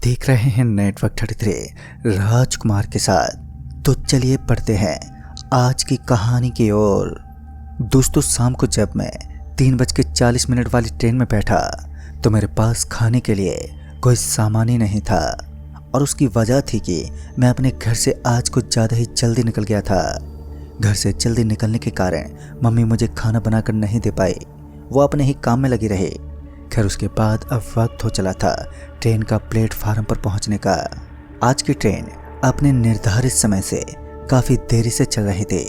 देख रहे हैं नेटवर्क 33 राजकुमार के साथ। तो चलिए पढ़ते हैं आज की कहानी की ओर। दोस्तों, शाम को जब मैं 3:40 वाली ट्रेन में बैठा तो मेरे पास खाने के लिए कोई सामान ही नहीं था। और उसकी वजह थी कि मैं अपने घर से आज कुछ ज़्यादा ही जल्दी निकल गया था। घर से जल्दी निकलने के कारण मम्मी मुझे खाना बनाकर नहीं दे पाई, वो अपने ही काम में लगी रही। खैर, उसके बाद अब वक्त हो चला था ट्रेन का प्लेटफार्म पर पहुंचने का। आज की ट्रेन अपने निर्धारित समय से काफ़ी देरी से चल रही थी।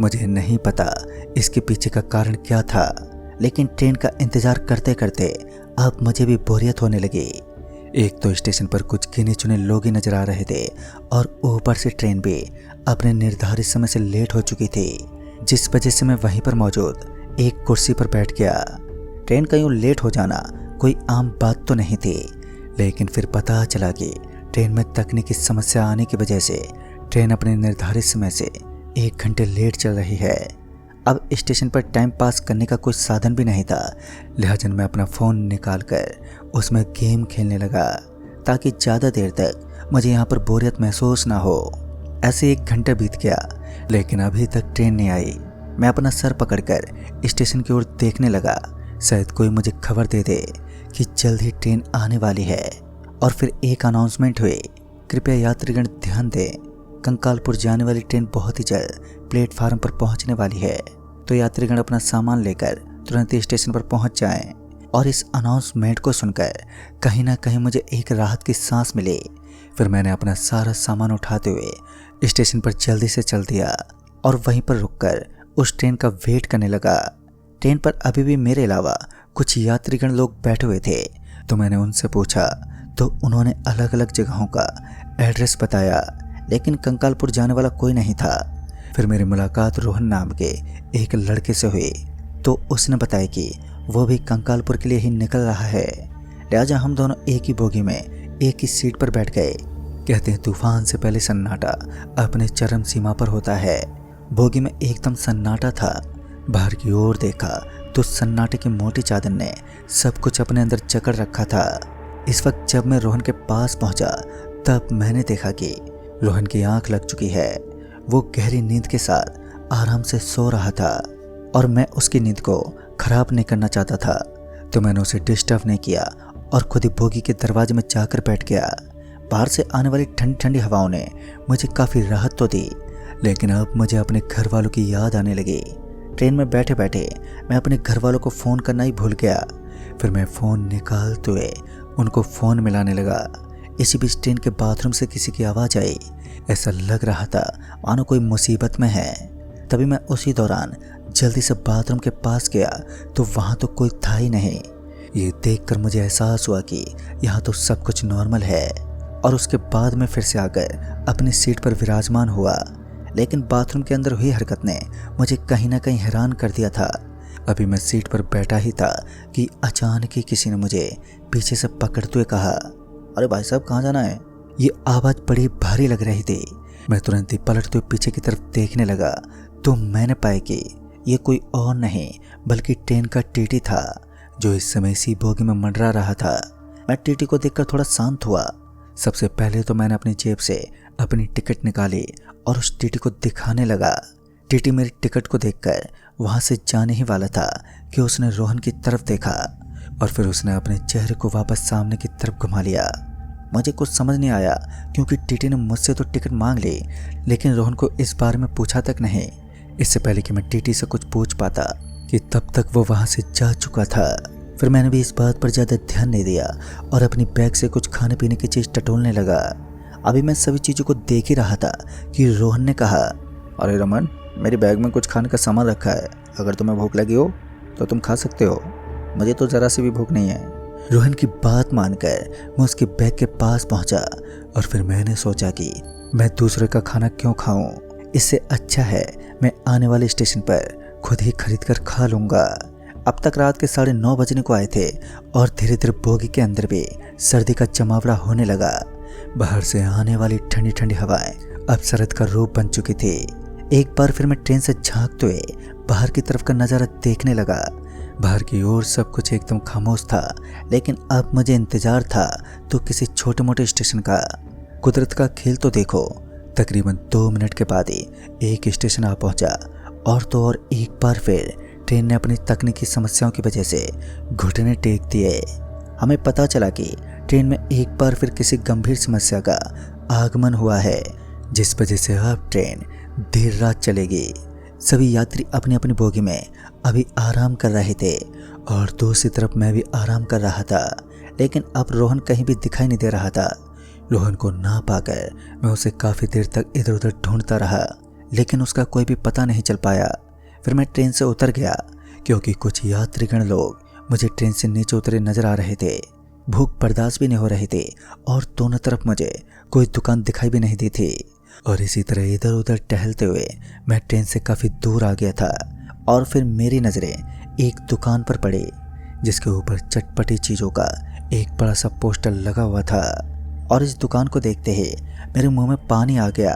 मुझे नहीं पता इसके पीछे का कारण क्या था, लेकिन ट्रेन का इंतज़ार करते करते अब मुझे भी बोरियत होने लगी। एक तो स्टेशन पर कुछ गिने चुने लोग ही नजर आ रहे थे और ऊपर से ट्रेन भी अपने निर्धारित समय से लेट हो चुकी थी, जिस वजह से मैं वहीं पर मौजूद एक कुर्सी पर बैठ गया। ट्रेन का यूँ लेट हो जाना कोई आम बात तो नहीं थी, लेकिन फिर पता चला कि ट्रेन में तकनीकी समस्या आने की वजह से ट्रेन अपने निर्धारित समय से 1 घंटे लेट चल रही है। अब स्टेशन पर टाइम पास करने का कोई साधन भी नहीं था, लिहाजा मैं अपना फ़ोन निकाल कर उसमें गेम खेलने लगा ताकि ज़्यादा देर तक मुझे यहाँ पर बोरियत महसूस ना हो। ऐसे 1 घंटा बीत गया, लेकिन अभी तक ट्रेन नहीं आई। मैं अपना सर पकड़कर स्टेशन की ओर देखने लगा, शायद कोई मुझे खबर दे दे कि जल्द ही ट्रेन आने वाली है। और फिर एक अनाउंसमेंट हुई, कृपया यात्रीगण ध्यान दें, कंकालपुर जाने वाली ट्रेन बहुत ही जल्द प्लेटफार्म पर पहुंचने वाली है, तो यात्रीगण अपना सामान लेकर तुरंत ही स्टेशन पर पहुंच जाएं। और इस अनाउंसमेंट को सुनकर कहीं ना कहीं मुझे एक राहत की सांस मिली। फिर मैंने अपना सारा सामान उठाते हुए स्टेशन पर जल्दी से चल दिया और वहीं पर रुककर उस ट्रेन का वेट करने लगा। ट्रेन पर अभी भी मेरे अलावा कुछ यात्रीगण लोग बैठे हुए थे, तो मैंने उनसे पूछा तो उन्होंने अलग अलग जगहों का एड्रेस बताया, लेकिन कंकालपुर जाने वाला कोई नहीं था। फिर मेरी मुलाकात रोहन नाम के एक लड़के से हुई, तो उसने बताया कि वो भी कंकालपुर के लिए ही निकल रहा है। लिहाजा हम दोनों एक ही बोगी में एक ही सीट पर बैठ गए। कहते हैं तूफान से पहले सन्नाटा अपने चरम सीमा पर होता है। बोगी में एकदम सन्नाटा था। बाहर की ओर देखा तो सन्नाटे की मोटी चादर ने सब कुछ अपने अंदर जकड़ रखा था। इस वक्त जब मैं रोहन के पास पहुंचा तब मैंने देखा कि रोहन की आंख लग चुकी है। वो गहरी नींद के साथ आराम से सो रहा था और मैं उसकी नींद को खराब नहीं करना चाहता था, तो मैंने उसे डिस्टर्ब नहीं किया और खुद ही बोगी के दरवाजे में जाकर बैठ गया। बाहर से आने वाली ठंडी ठंडी हवाओं ने मुझे काफ़ी राहत तो दी, लेकिन अब मुझे अपने घर वालों की याद आने लगी। ट्रेन में बैठे बैठे मैं अपने घर वालों को फ़ोन करना ही भूल गया। फिर मैं फ़ोन निकालते हुए उनको फ़ोन मिलाने लगा। इसी बीच ट्रेन के बाथरूम से किसी की आवाज़ आई। ऐसा लग रहा था मानो कोई मुसीबत में है। तभी मैं उसी दौरान जल्दी से बाथरूम के पास गया तो वहाँ तो कोई था ही नहीं। ये देखकर मुझे एहसास हुआ कि यहाँ तो सब कुछ नॉर्मल है। और उसके बाद मैं फिर से आकर अपनी सीट पर विराजमान हुआ, लेकिन बाथरूम के अंदर हुई हरकत ने मुझे कहीं ना कहीं हैरान कर दिया था। अभी मैं सीट पर बैठा ही था कि अचानक ही किसी ने मुझे पीछे से पकड़ते हुए कहा, अरे भाई साहब, कहाँ जाना है? ये आवाज़ बड़ी भारी लग रही थी। मैं तुरंत ही पलटते हुए पीछे की तरफ देखने लगा तो मैंने पाया कि ये कोई और नहीं बल्कि ट्रेन का टीटी था, जो इस समय इसी बोगी में मंडरा रहा था। मैं टीटी को देखकर थोड़ा शांत हुआ। सबसे पहले तो मैंने अपनी जेब से अपनी टिकट निकाली और उस टीटी को दिखाने लगा। टीटी मेरी टिकट को देखकर वहां से जाने ही वाला था कि उसने रोहन की तरफ देखा और फिर उसने अपने चेहरे को वापस सामने की तरफ घुमा लिया। मुझे कुछ समझ नहीं आया, क्योंकि टीटी ने मुझसे तो टिकट मांग ली, लेकिन रोहन को इस बारे में पूछा तक नहीं। इससे पहले कि मैं टीटी से कुछ पूछ पाता कि तब तक वो वहां से जा चुका था। फिर मैंने भी इस बात पर ज़्यादा ध्यान नहीं दिया और अपनी बैग से कुछ खाने पीने की चीज़ टटोलने लगा। अभी मैं सभी चीज़ों को देख ही रहा था कि रोहन ने कहा, अरे रमन, मेरी बैग में कुछ खाने का सामान रखा है, अगर तुम्हें भूख लगी हो तो तुम खा सकते हो, मुझे तो ज़रा सी भी भूख नहीं है। रोहन की बात मानकर मैं उसके बैग के पास पहुंचा और फिर मैंने सोचा कि मैं दूसरे का खाना क्यों खाऊं, इससे अच्छा है मैं आने वाले स्टेशन पर खुद ही खरीद कर खा लूँगा। अब तक रात के 9:30 बजने को आए थे और धीरे धीरे बोगी के अंदर भी सर्दी का जमावड़ा होने लगा। बाहर से आने वाली ठंडी ठंडी हवाएं अब शरद का रूप बन चुकी थी। एक बार फिर मैं ट्रेन से झांकते हुए बाहर की तरफ का नज़ारा देखने लगा। बाहर की ओर सब कुछ एकदम खामोश था, लेकिन अब मुझे इंतजार था तो किसी छोटे मोटे स्टेशन का। कुदरत का खेल तो देखो, तकरीबन 2 मिनट के बाद ही एक स्टेशन आ पहुंचा और तो और एक बार फिर ट्रेन ने अपनी तकनीकी समस्याओं की वजह से घुटने टेक दिए। हमें पता चला कि ट्रेन में एक बार फिर किसी गंभीर समस्या का आगमन हुआ है, जिस वजह से अब ट्रेन देर रात चलेगी। सभी यात्री अपनी अपनी बोगी में अभी आराम कर रहे थे और दूसरी तरफ मैं भी आराम कर रहा था, लेकिन अब रोहन कहीं भी दिखाई नहीं दे रहा था। रोहन को ना पाकर मैं उसे काफ़ी देर तक इधर उधर ढूंढता रहा, लेकिन उसका कोई भी पता नहीं चल पाया। फिर मैं ट्रेन से उतर गया क्योंकि कुछ यात्रीगण लोग मुझे ट्रेन से नीचे उतरे नजर आ रहे थे। भूख बर्दाश्त भी नहीं हो रही थी और दोनों तरफ मुझे कोई दुकान दिखाई भी नहीं दी थी। और इसी तरह इधर उधर टहलते हुए मैं ट्रेन से काफ़ी दूर आ गया था और फिर मेरी नज़रें एक दुकान पर पड़ी जिसके ऊपर चटपटी चीज़ों का एक बड़ा सा पोस्टर लगा हुआ था। और इस दुकान को देखते ही मेरे मुंह में पानी आ गया।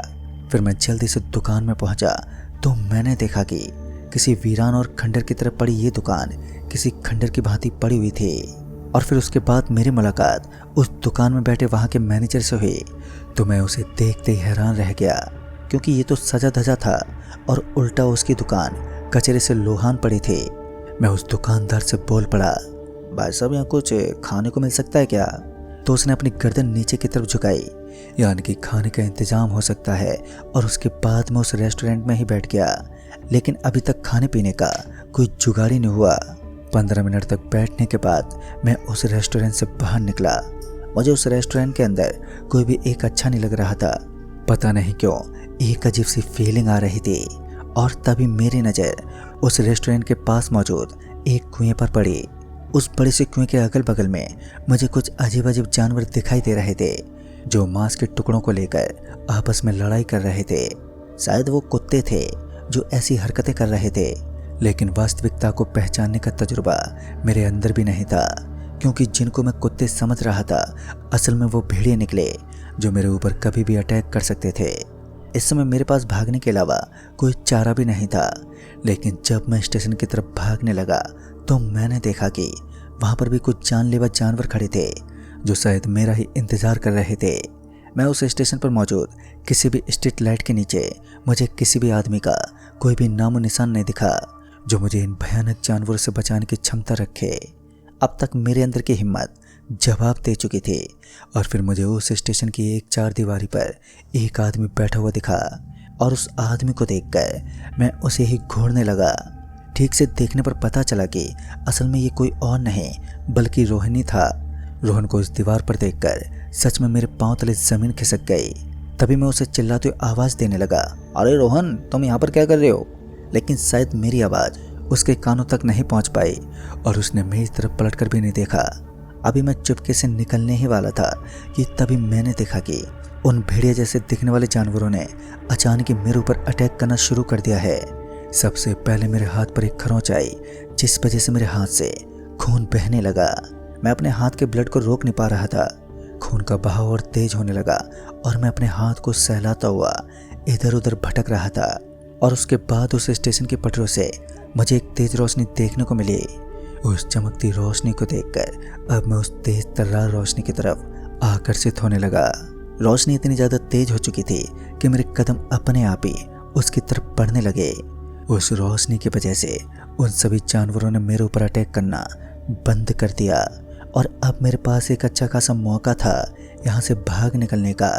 फिर मैं जल्दी से दुकान में पहुंचा तो मैंने देखा कि किसी वीरान और खंडर की तरफ पड़ी ये दुकान किसी खंडर की भांति पड़ी हुई थी। और फिर उसके बाद मेरी मुलाकात उस दुकान में बैठे वहाँ के मैनेजर से हुई तो मैं उसे देखते ही हैरान रह गया, क्योंकि ये तो सजा धजा था और उल्टा उसकी दुकान कचरे से लोहान पड़ी थी। मैं उस दुकानदार से बोल पड़ा, भाई साहब यहाँ कुछ खाने को मिल सकता है क्या? तो उसने अपनी गर्दन नीचे की तरफ झुकाई, यानी कि खाने का इंतजाम हो सकता है। और उसके बाद मैं उस रेस्टोरेंट में ही बैठ गया, लेकिन अभी तक खाने पीने का कोई जुगाड़ ही नहीं हुआ। 15 मिनट तक बैठने के बाद मैं उस रेस्टोरेंट से बाहर निकला। मुझे उस रेस्टोरेंट के अंदर कोई भी एक अच्छा नहीं लग रहा था। पता नहीं क्यों एक अजीब सी फीलिंग आ रही थी। और तभी मेरी नज़र उस रेस्टोरेंट के पास मौजूद एक कुएं पर पड़ी। उस बड़े से कुएं के अगल बगल में मुझे कुछ अजीब अजीब जानवर दिखाई दे रहे थे जो मांस के टुकड़ों को लेकर आपस में लड़ाई कर रहे थे। शायद वो कुत्ते थे जो ऐसी हरकतें कर रहे थे, लेकिन वास्तविकता को पहचानने का तजुर्बा मेरे अंदर भी नहीं था, क्योंकि जिनको मैं कुत्ते समझ रहा था असल में वो भेड़िए निकले जो मेरे ऊपर कभी भी अटैक कर सकते थे। इस समय मेरे पास भागने के अलावा कोई चारा भी नहीं था। लेकिन जब मैं स्टेशन की तरफ भागने लगा तो मैंने देखा कि वहाँ पर भी कुछ जानलेवा जानवर खड़े थे जो शायद मेरा ही इंतज़ार कर रहे थे। मैं उस स्टेशन पर मौजूद किसी भी स्ट्रीट लाइट के नीचे मुझे किसी भी आदमी का कोई भी नामो निशान नहीं दिखा जो मुझे इन भयानक जानवरों से बचाने की क्षमता रखे। अब तक मेरे अंदर की हिम्मत जवाब दे चुकी थी। और फिर मुझे उस स्टेशन की एक चारदीवारी पर एक आदमी बैठा हुआ दिखा और उस आदमी को देखकर मैं उसे ही घूरने लगा। ठीक से देखने पर पता चला कि असल में ये कोई और नहीं बल्कि रोहिणी था। रोहन को इस दीवार पर देखकर सच में मेरे पांव तले जमीन खिसक गई। तभी मैं उसे चिल्लाते हुए आवाज़ देने लगा, अरे रोहन, तुम यहाँ पर क्या कर रहे हो? लेकिन शायद मेरी आवाज़ उसके कानों तक नहीं पहुँच पाई और उसने मेरी तरफ पलटकर भी नहीं देखा। अभी मैं चुपके से निकलने ही वाला था कि तभी मैंने देखा कि उन भेड़िया जैसे दिखने वाले जानवरों ने अचानक ही मेरे ऊपर अटैक करना शुरू कर दिया है। सबसे पहले मेरे हाथ पर एक खरोंच आई जिस वजह से मेरे हाथ से खून बहने लगा। मैं अपने हाथ के ब्लड को रोक नहीं पा रहा था। खून का बहाव और तेज होने लगा और मैं अपने हाथ को सहलाता हुआ इधर उधर भटक रहा था। और उसके बाद उस स्टेशन की पटरियों से मुझे एक तेज रोशनी देखने को मिली। उस चमकती रोशनी को देखकर अब मैं उस तेज तर्रार रोशनी की तरफ आकर्षित होने लगा। रोशनी इतनी ज़्यादा तेज हो चुकी थी कि मेरे कदम अपने आप ही उसकी तरफ बढ़ने लगे। उस रोशनी की वजह से उन सभी जानवरों ने मेरे ऊपर अटैक करना बंद कर दिया और अब मेरे पास एक अच्छा खासा मौका था यहाँ से भाग निकलने का।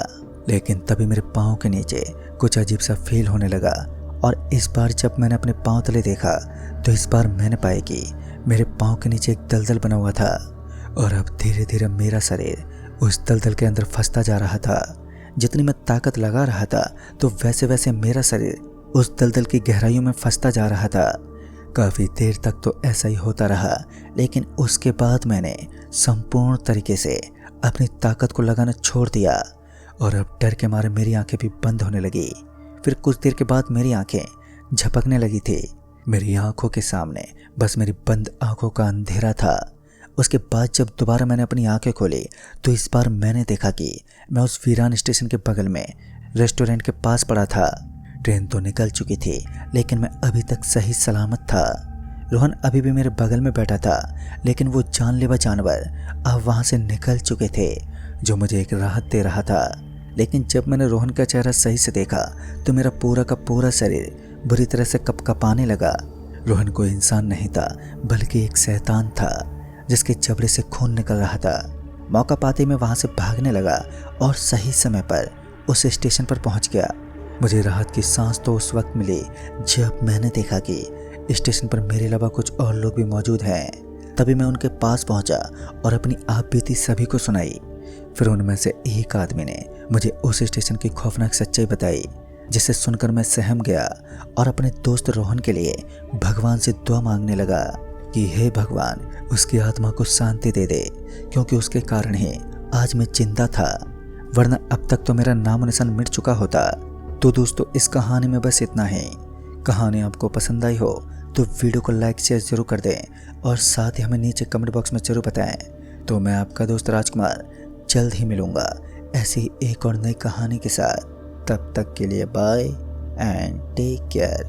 लेकिन तभी मेरे पाँव के नीचे कुछ अजीब सा फील होने लगा और इस बार जब मैंने अपने पाँव तले देखा तो इस बार मैंने पाया कि मेरे पाँव के नीचे एक दलदल बना हुआ था और अब धीरे धीरे मेरा शरीर उस दलदल के अंदर फंसता जा रहा था। जितनी मैं ताकत लगा रहा था तो वैसे वैसे मेरा शरीर उस दलदल की गहराइयों में फंसता जा रहा था। काफ़ी देर तक तो ऐसा ही होता रहा, लेकिन उसके बाद मैंने संपूर्ण तरीके से अपनी ताकत को लगाना छोड़ दिया और अब डर के मारे मेरी आंखें भी बंद होने लगी। फिर कुछ देर के बाद मेरी आंखें झपकने लगी थी। मेरी आंखों के सामने बस मेरी बंद आंखों का अंधेरा था। उसके बाद जब दोबारा मैंने अपनी आंखें खोली तो इस बार मैंने देखा कि मैं उस वीरान स्टेशन के बगल में रेस्टोरेंट के पास पड़ा था। ट्रेन तो निकल चुकी थी लेकिन मैं अभी तक सही सलामत था। रोहन अभी भी मेरे बगल में बैठा था, लेकिन वो जानलेवा जानवर अब वहाँ से निकल चुके थे, जो मुझे एक राहत दे रहा था। लेकिन जब मैंने रोहन का चेहरा सही से देखा तो मेरा पूरा का पूरा शरीर बुरी तरह से कपकपाने लगा। रोहन कोई इंसान नहीं था, बल्कि एक शैतान था जिसके जबड़े से खून निकल रहा था। मौका पाते मैं वहाँ से भागने लगा और सही समय पर उस स्टेशन पर पहुँच गया। मुझे राहत की सांस तो उस वक्त मिली जब मैंने देखा कि स्टेशन पर मेरे अलावा कुछ और लोग भी मौजूद हैं। तभी मैं उनके पास पहुंचा और अपनी आप बीती सभी को सुनाई। फिर उनमें से एक आदमी ने मुझे उस स्टेशन की खौफनाक सच्चाई बताई, जिसे सुनकर मैं सहम गया और अपने दोस्त रोहन के लिए भगवान से दुआ मांगने लगा कि हे भगवान, उसकी आत्मा को शांति दे दे, क्योंकि उसके कारण ही आज मैं जिंदा था, वरना अब तक तो मेरा नामो निशान मिट चुका होता। तो दोस्तों, इस कहानी में बस इतना ही। कहानी आपको पसंद आई हो तो वीडियो को लाइक शेयर जरूर कर दें और साथ ही हमें नीचे कमेंट बॉक्स में जरूर बताएं। तो मैं आपका दोस्त राजकुमार जल्द ही मिलूंगा ऐसी एक और नई कहानी के साथ। तब तक के लिए बाय एंड टेक केयर।